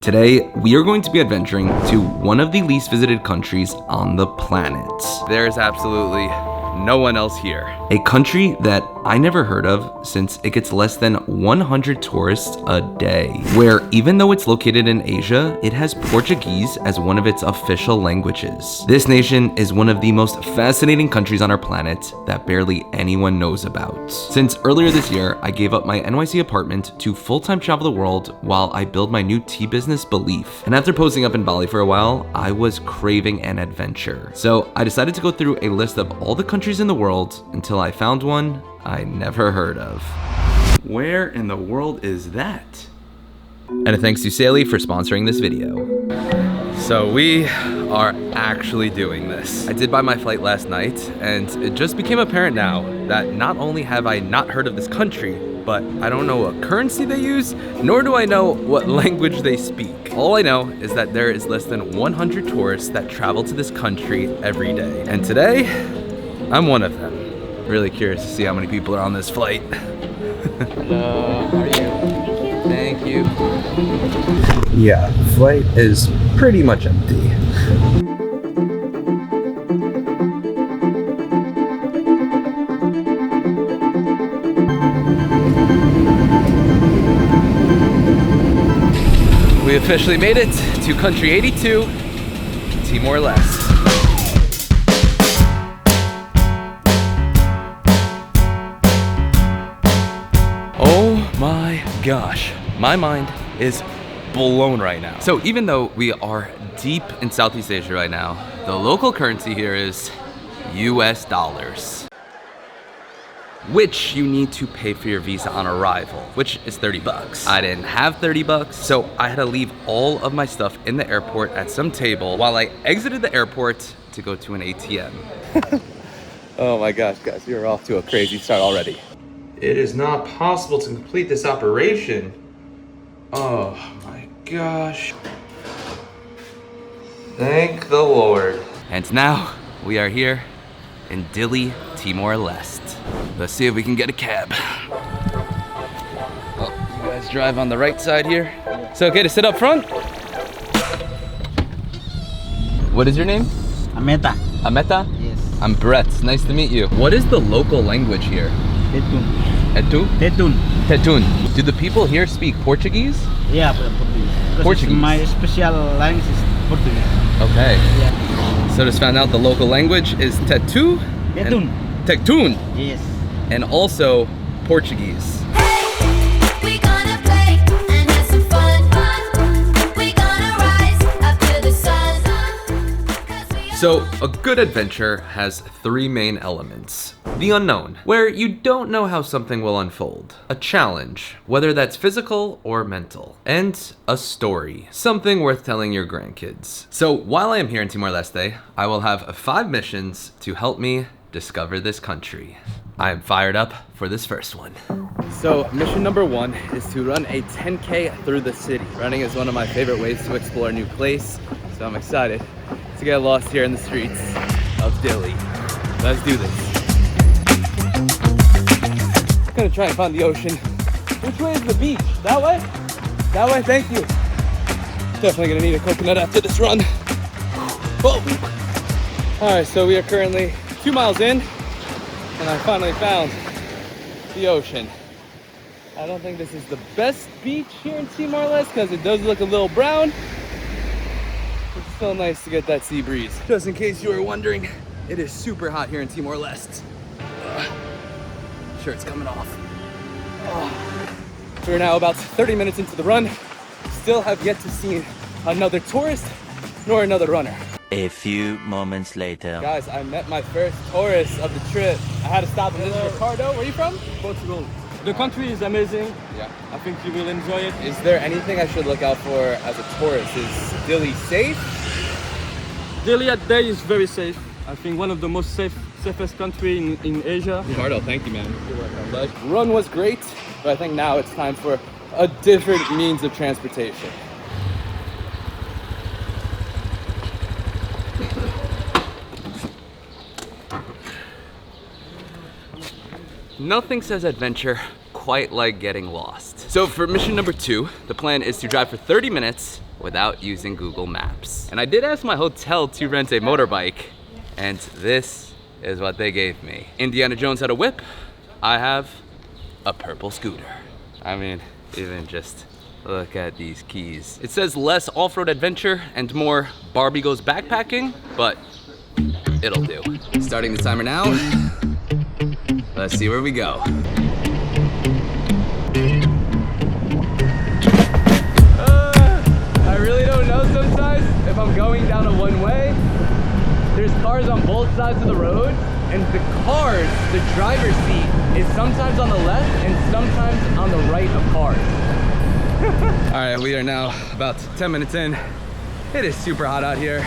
Today, we are going to be adventuring to one of the least visited countries on the planet. There is absolutely no one else here. A country that I never heard of since it gets less than 100 tourists a day. Where even though it's located in Asia, it has Portuguese as one of its official languages. This nation is one of the most fascinating countries on our planet that barely anyone knows about. Since earlier this year, I gave up my NYC apartment to full-time travel the world while I build my new tea business, Belief. And after posing up in Bali for a while, I was craving an adventure. So I decided to go through a list of all the countries in the world until I found one I never heard of. Where in the world is that? And thanks to Saily for sponsoring this video. So we are actually doing this. I did buy my flight last night, and it just became apparent now that not only have I not heard of this country, but I don't know what currency they use, nor do I know what language they speak. All I know is that there is less than 100 tourists that travel to this country every day. And today, I'm one of them. Really curious to see how many people are on this flight. Hello, how are you? Thank you. Yeah, the flight is pretty much empty. We officially made it to country 82, Timor-Leste. Oh my gosh, my mind is blown right now. So even though we are deep in Southeast Asia right now, the local currency here is US dollars, which you need to pay for your visa on arrival, which is 30 bucks. I didn't have 30 bucks, so I had to leave all of my stuff in the airport at some table while I exited the airport to go to an ATM. Oh my gosh, guys, you're off to a crazy start already. It is not possible to complete this operation. Oh my gosh. Thank the Lord. And now we are here in Dili, Timor-Leste. Let's see if we can get a cab. Oh, you guys drive on the right side here. Is it okay to sit up front? What is your name? Ameta. Ameta? Yes. I'm Brett. Nice to meet you. What is the local language here? Tetun. Etu? Tetun. Tetun. Do the people here speak Portuguese? Yeah, Portuguese. Portuguese. My special language is Portuguese. Okay. Yeah. So just found out the local language is Tetu? Tetun. Tetun. Yes. And also Portuguese. So a good adventure has three main elements. The unknown, where you don't know how something will unfold. A challenge, whether that's physical or mental. And a story, something worth telling your grandkids. So while I am here in Timor-Leste, I will have 5 missions to help me discover this country. I am fired up for this first one. So mission number 1 is to run a 10K through the city. Running is one of my favorite ways to explore a new place, so I'm excited to get lost here in the streets of Dili. Let's do this. I'm gonna try and find the ocean. Which way is the beach? That way? That way, thank you. Definitely gonna need a coconut after this run. Oh. All right, so we are currently 2 miles in, and I finally found the ocean. I don't think this is the best beach here in Timor-Leste because it does look a little brown. It's still nice to get that sea breeze. Just in case you were wondering, it is super hot here in Timor-Leste. Sure, it's coming off. We're now about 30 minutes into the run. Still have yet to see another tourist nor another runner. A few moments later. Guys, I met my first tourist of the trip. I had to stop and visit Ricardo. Where are you from? Portugal. The country is amazing. Yeah. I think you will enjoy it. Is there anything I should look out for as a tourist? Is Dili safe? Delhi at day is very safe. I think one of the most safest country in Asia. Ricardo, thank you, man. The run was great, but I think now it's time for a different means of transportation. Nothing says adventure quite like getting lost. So for mission number 2, the plan is to drive for 30 minutes without using Google Maps. And I did ask my hotel to rent a motorbike, and this is what they gave me. Indiana Jones had a whip. I have a purple scooter. I mean, even just look at these keys. It says less off-road adventure and more Barbie goes backpacking, but it'll do. Starting the timer now. Let's see where we go. I really don't know sometimes if I'm going down a one-way. There's cars on both sides of the road, and the cars, the driver's seat is sometimes on the left and sometimes on the right of cars. All right, we are now about 10 minutes in. It is super hot out here.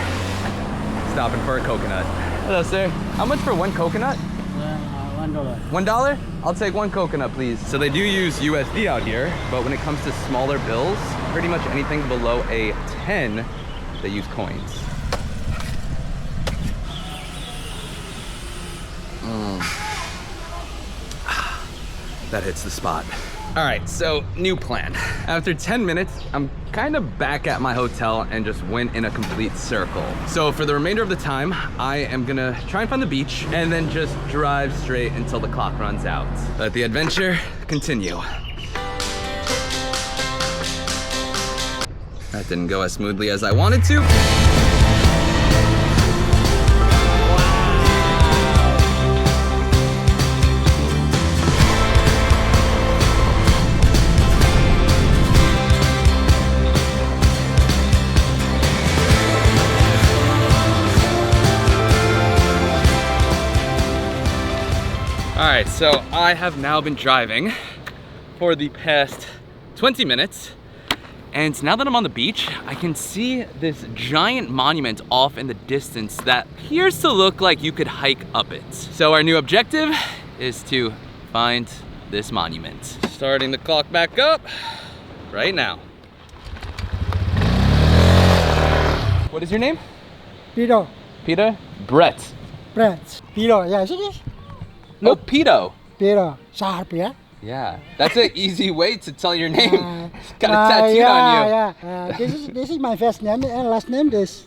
Stopping for a coconut. Hello, sir. How much for one coconut? $1. $1? I'll take one coconut, please. So they do use USD out here, but when it comes to smaller bills, pretty much anything below a 10, they use coins. That hits the spot. All right, so new plan. After 10 minutes, I'm kind of back at my hotel and just went in a complete circle. So for the remainder of the time, I am gonna try and find the beach and then just drive straight until the clock runs out. Let the adventure continue. That didn't go as smoothly as I wanted to. All right, so I have now been driving for the past 20 minutes. And now that I'm on the beach, I can see this giant monument off in the distance that appears to look like you could hike up it. So our new objective is to find this monument. Starting the clock back up right now. What is your name? Peter. Peter? Brett. Brett. Peter, yeah, see this? Oh, Pito. Peter. Sharp, yeah? Yeah, that's an easy way to tell your name. Got a tattooed on you. Yeah. This is my first name and last name this.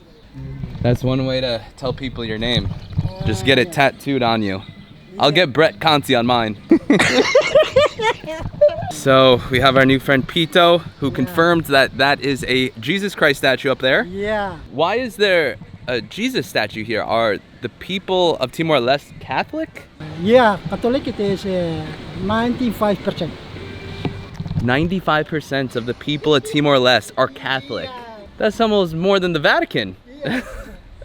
That's one way to tell people your name. Just get it tattooed on you. I'll get Brett Conti on mine. So we have our new friend Pito, who confirmed that that is a Jesus Christ statue up there. Yeah. Why is there a Jesus statue here? Are the people of Timor-Leste Catholic? Yeah, Catholic it is 95%. 95% of the people of Timor-Leste are Catholic. That's almost more than the Vatican.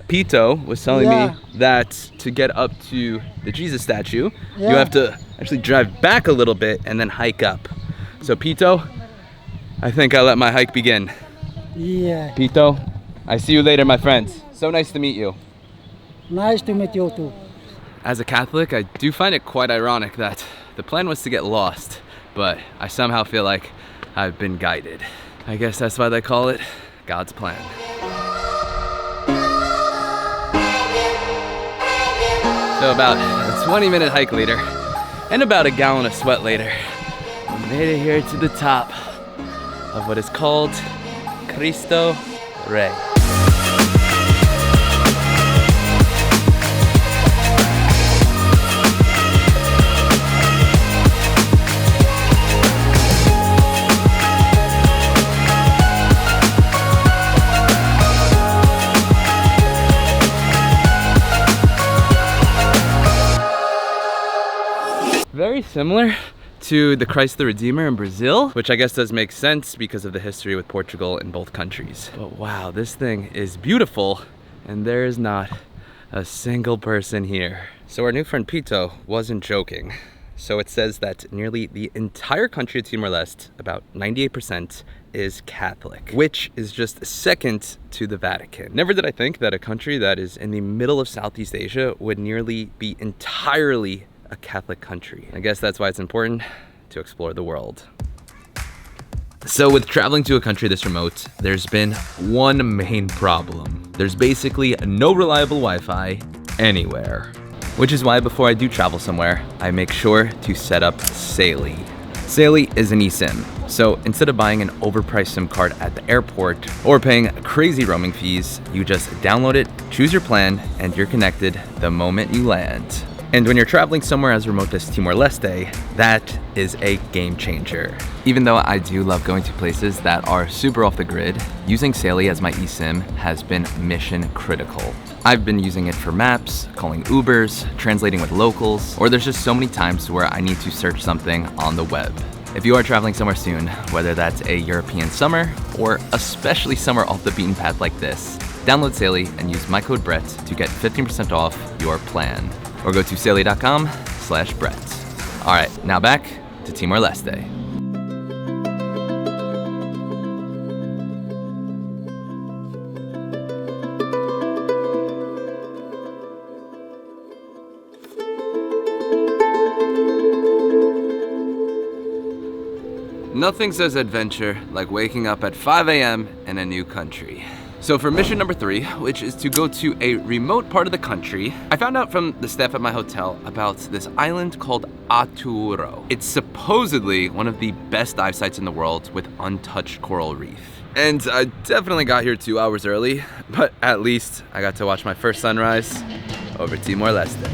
Pito was telling me that to get up to the Jesus statue, you have to actually drive back a little bit and then hike up. So Pito, I think I'll let my hike begin. Yeah. Pito, I see you later, my friends. So nice to meet you. Nice to meet you too. As a Catholic, I do find it quite ironic that the plan was to get lost, but I somehow feel like I've been guided. I guess that's why they call it God's plan. So about a 20-minute hike later, and about a gallon of sweat later, we made it here to the top of what is called Christo Rei. Very similar to the Christ the Redeemer in Brazil, which I guess does make sense because of the history with Portugal in both countries. But wow, this thing is beautiful, and there is not a single person here. So our new friend Pito wasn't joking. So it says that nearly the entire country of Timor-Leste, about 98%, is Catholic, which is just second to the Vatican. Never did I think that a country that is in the middle of Southeast Asia would nearly be entirely a Catholic country. I guess that's why it's important to explore the world. So with traveling to a country this remote, there's been one main problem. There's basically no reliable Wi-Fi anywhere. Which is why before I do travel somewhere, I make sure to set up Saily. Saily is an eSIM, so instead of buying an overpriced SIM card at the airport or paying crazy roaming fees, you just download it, choose your plan, and you're connected the moment you land. And when you're traveling somewhere as remote as Timor-Leste, that is a game changer. Even though I do love going to places that are super off the grid, using Saily as my eSIM has been mission critical. I've been using it for maps, calling Ubers, translating with locals, or there's just so many times where I need to search something on the web. If you are traveling somewhere soon, whether that's a European summer or especially summer off the beaten path like this, download Saily and use my code Brett to get 15% off your plan. Or go to saily.com/Brett. All right, now back to Timor-Leste. Nothing says adventure like waking up at 5 a.m. in a new country. So for mission number 3, which is to go to a remote part of the country, I found out from the staff at my hotel about this island called Atauro. It's supposedly one of the best dive sites in the world with untouched coral reef. And I definitely got here 2 hours early, but at least I got to watch my first sunrise over Timor-Leste.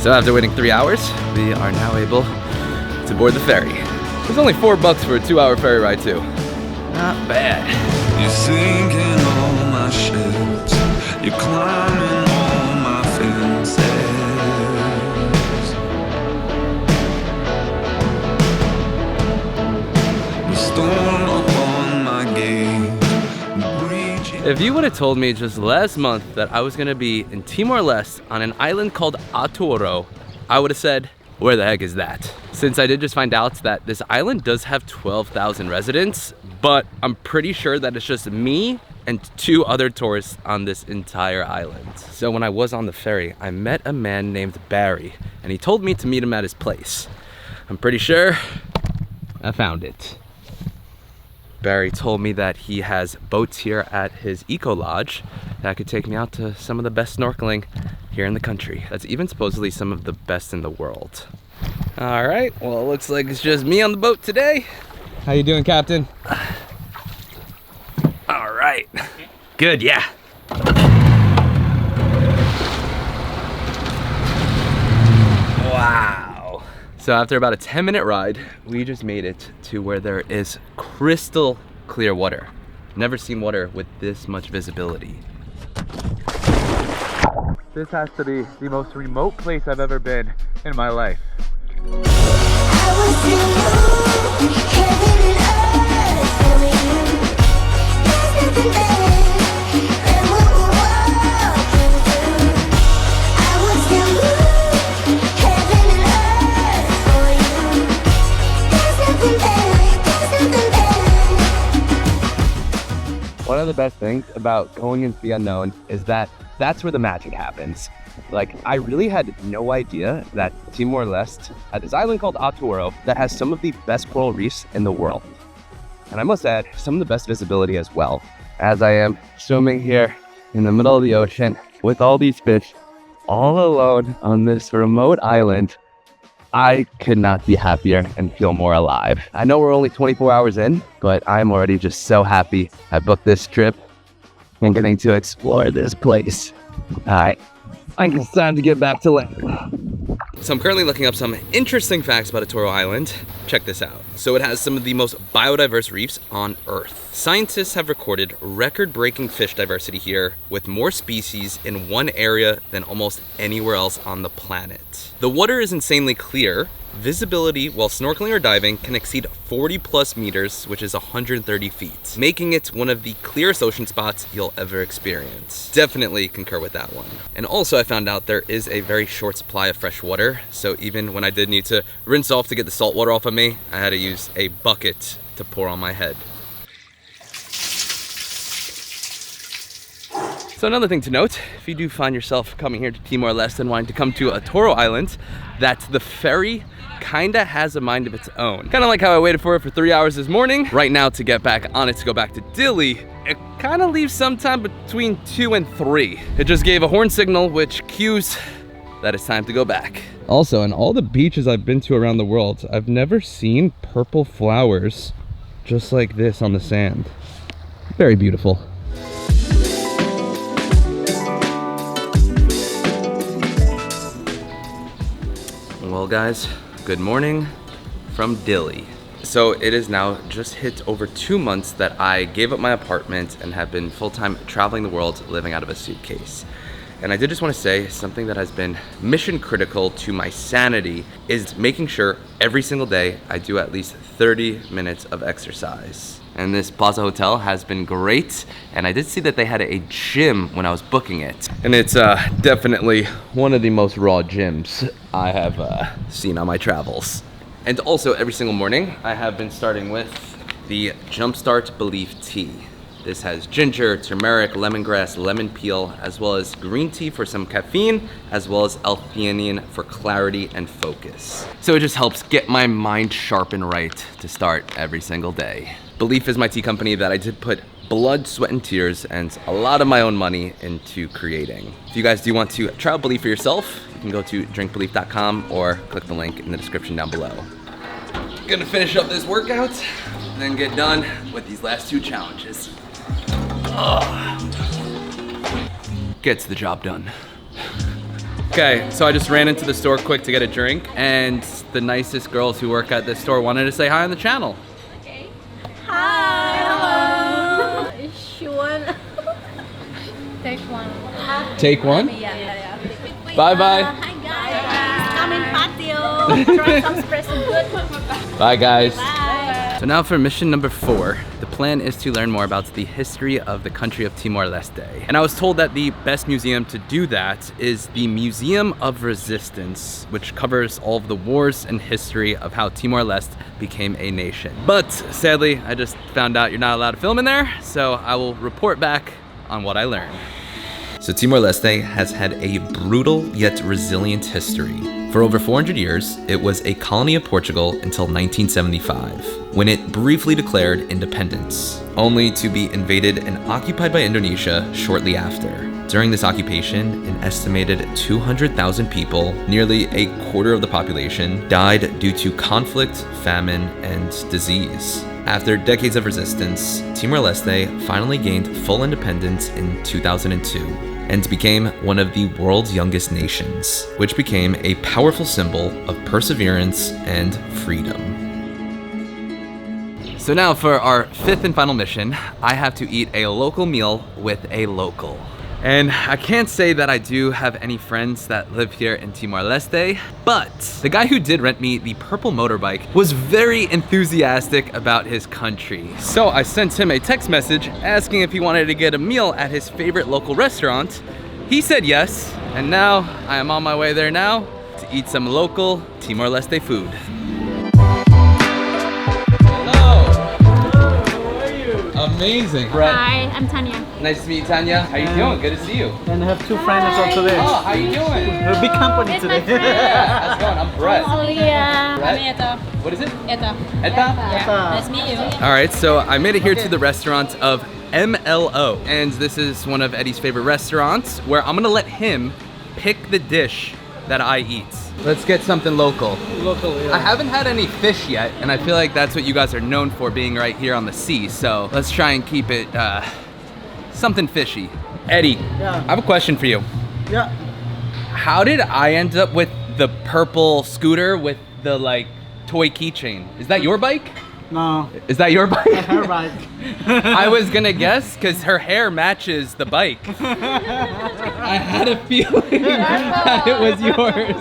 So after waiting 3 hours, we are now able to board the ferry. It's only $4 for a 2-hour ferry ride too. Not bad. You're sinking all my ships. You're climbing all my fences. The storm upon my gate. If you would have told me just last month that I was gonna be in Timor-Leste on an island called Atauro, I would have said, where the heck is that? Since I did just find out that this island does have 12,000 residents, but I'm pretty sure that it's just me and 2 other tourists on this entire island. So when I was on the ferry, I met a man named Barry, and he told me to meet him at his place. I'm pretty sure I found it. Barry told me that he has boats here at his eco lodge that could take me out to some of the best snorkeling here in the country. That's even supposedly some of the best in the world. All right, well, it looks like it's just me on the boat today. How you doing, Captain? All right, good, yeah. Wow. So after about a 10-minute ride, we just made it to where there is crystal clear water. Never seen water with this much visibility. This has to be the most remote place I've ever been in my life. One of the best things about going into the unknown is that that's where the magic happens. Like, I really had no idea that Timor-Leste had this island called Atauro that has some of the best coral reefs in the world. And I must add, some of the best visibility as well, as I am swimming here in the middle of the ocean with all these fish all alone on this remote island. I could not be happier and feel more alive. I know we're only 24 hours in, but I'm already just so happy I booked this trip and getting to explore this place. All right, I think it's time to get back to land. So I'm currently looking up some interesting facts about Atauro Island. Check this out. So it has some of the most biodiverse reefs on Earth. Scientists have recorded record-breaking fish diversity here, with more species in one area than almost anywhere else on the planet. The water is insanely clear. Visibility while snorkeling or diving can exceed 40+ meters, which is 130 feet, making it one of the clearest ocean spots you'll ever experience. Definitely concur with that one. And also I found out there is a very short supply of fresh water, so even when I did need to rinse off to get the salt water off of me, I had to use a bucket to pour on my head. So another thing to note, if you do find yourself coming here to Timor-Leste and wanting to come to Atauro Island, that the ferry kinda has a mind of its own. Kinda like how I waited for it for 3 hours this morning. Right now, to get back on it to go back to Dili, it kinda leaves sometime between 2 and 3. It just gave a horn signal which cues that it's time to go back. Also, in all the beaches I've been to around the world, I've never seen purple flowers just like this on the sand. Very beautiful. Well guys, good morning from Dili. So it is now just hit over 2 months that I gave up my apartment and have been full-time traveling the world living out of a suitcase. And I did just want to say something that has been mission critical to my sanity is making sure every single day I do at least 30 minutes of exercise. And this Plaza Hotel has been great. And I did see that they had a gym when I was booking it. And it's definitely one of the most raw gyms I have seen on my travels. And also every single morning, I have been starting with the Jumpstart Belief Tea. This has ginger, turmeric, lemongrass, lemon peel, as well as green tea for some caffeine, as well as L-theanine for clarity and focus. So it just helps get my mind sharp and right to start every single day. Belief is my tea company that I did put blood, sweat, and tears and a lot of my own money into creating. If you guys do want to try out Belief for yourself, you can go to drinkbelief.com or click the link in the description down below. Gonna finish up this workout and then get done with these last 2 challenges. Gets the job done. Okay, so I just ran into the store quick to get a drink, and the nicest girls who work at this store wanted to say hi on the channel. Okay. Hi. Hello. Sure. Take one. Take one? Yeah. Bye bye. Hi guys. Come in patio. Try some espresso good. Bye guys. Bye. So now for mission number 4, the plan is to learn more about the history of the country of Timor-Leste. And I was told that the best museum to do that is the Museum of Resistance, which covers all of the wars and history of how Timor-Leste became a nation. But sadly, I just found out you're not allowed to film in there, so I will report back on what I learned. So Timor-Leste has had a brutal yet resilient history. For over 400 years, it was a colony of Portugal until 1975, when it briefly declared independence, only to be invaded and occupied by Indonesia shortly after. During this occupation, an estimated 200,000 people, nearly a quarter of the population, died due to conflict, famine, and disease. After decades of resistance, Timor-Leste finally gained full independence in 2002 and became one of the world's youngest nations, which became a powerful symbol of perseverance and freedom. So now for our 5th and final mission, I have to eat a local meal with a local. And I can't say that I do have any friends that live here in Timor-Leste, but the guy who did rent me the purple motorbike was very enthusiastic about his country. So I sent him a text message asking if he wanted to get a meal at his favorite local restaurant. He said yes, and now I am on my way there now to eat some local Timor-Leste food. Amazing. Brett. Hi, I'm Tanya. Nice to meet you, Tanya. How you doing? Good to see you. And I have 2 friends also today. Oh, how you doing? We're a big company It's today. my friend. How's it going? I'm Brett. Alia. Brett? Eta. What is it? Eta. Etta? Nice to meet you. All right, so I made it here to the restaurant of MLO. And this is one of Eddie's favorite restaurants where I'm gonna let him pick the dish that I eat. Let's get something local. Local, yeah. I haven't had any fish yet, and I feel like that's what you guys are known for, being right here on the sea. So let's try and keep it something fishy. Eddie, Yeah. I have a question for you. Yeah. How did I end up with the purple scooter with the like toy keychain? Is that your bike? No. Is that your bike? Her bike. I was gonna guess because her hair matches the bike. I had a feeling that it was yours.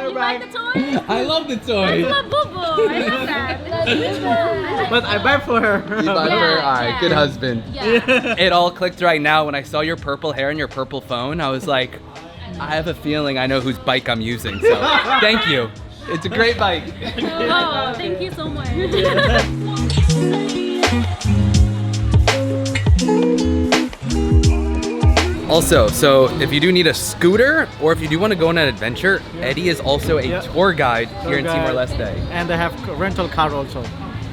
You like the toy? I love the toy. I love Boo Boo. I love that. But I buy for her. You bought her? All right, good husband. Yeah. It all clicked right now when I saw your purple hair and your purple phone. I was like, I have a feeling I know whose bike I'm using. So thank you. It's a great bike. Oh, thank you so much. Also, so if you do need a scooter or if you do want to go on an adventure, Eddie is also a Yeah. tour guide here in Tour guide. Timor-Leste. And I have rental car also.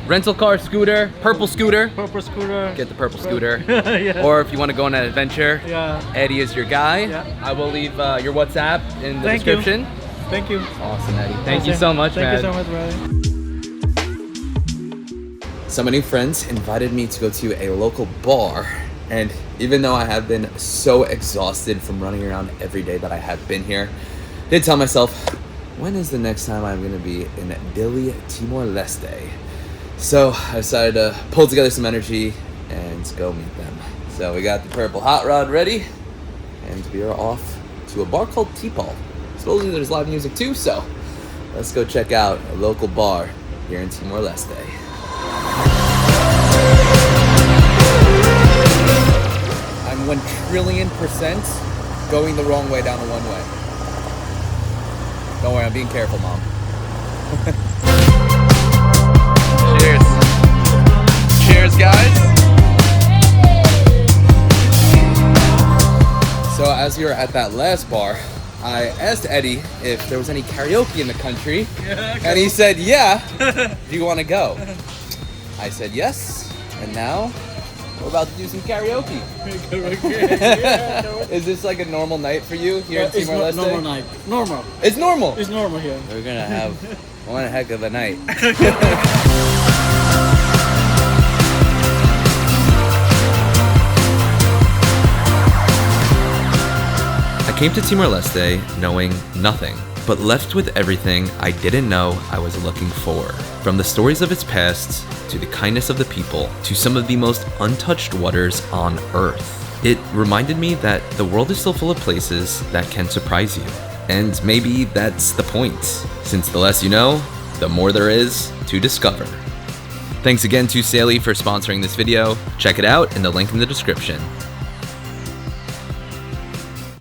rental car, scooter, purple scooter. Purple scooter. Get the purple scooter. Yeah. Or if you want to go on an adventure, Yeah. Edy is your guy. Yeah. I will leave your WhatsApp in the Thank you. description. Thank you. Awesome, Edy. Thank you so much, man. Thank you so much, brother. Some new friends invited me to go to a local bar, and even though I have been so exhausted from running around every day that I have been here, I did tell myself, when is the next time I'm gonna be in Dili, Timor-Leste? So I decided to pull together some energy and go meet them. So we got the purple hot rod ready, and we are off to a bar called Tipol. Supposedly there's live music too, so let's go check out a local bar here in Timor-Leste. I'm 1,000,000,000% going the wrong way down the one way. Don't worry, I'm being careful, Mom. Cheers. Cheers, guys. So as we were at that last bar, I asked Edy if there was any karaoke in the country, and he said, yeah, do you want to go? I said yes, and now we're about to do some karaoke. Is this like a normal night for you here in It's Timor-Leste? normal night. Normal. It's normal. It's normal here. We're gonna have one heck of a night. I came to Timor-Leste knowing nothing, but left with everything I didn't know I was looking for. From the stories of its past, to the kindness of the people, to some of the most untouched waters on Earth. It reminded me that the world is still full of places that can surprise you. And maybe that's the point, since the less you know, the more there is to discover. Thanks again to Saily for sponsoring this video. Check it out in the link in the description.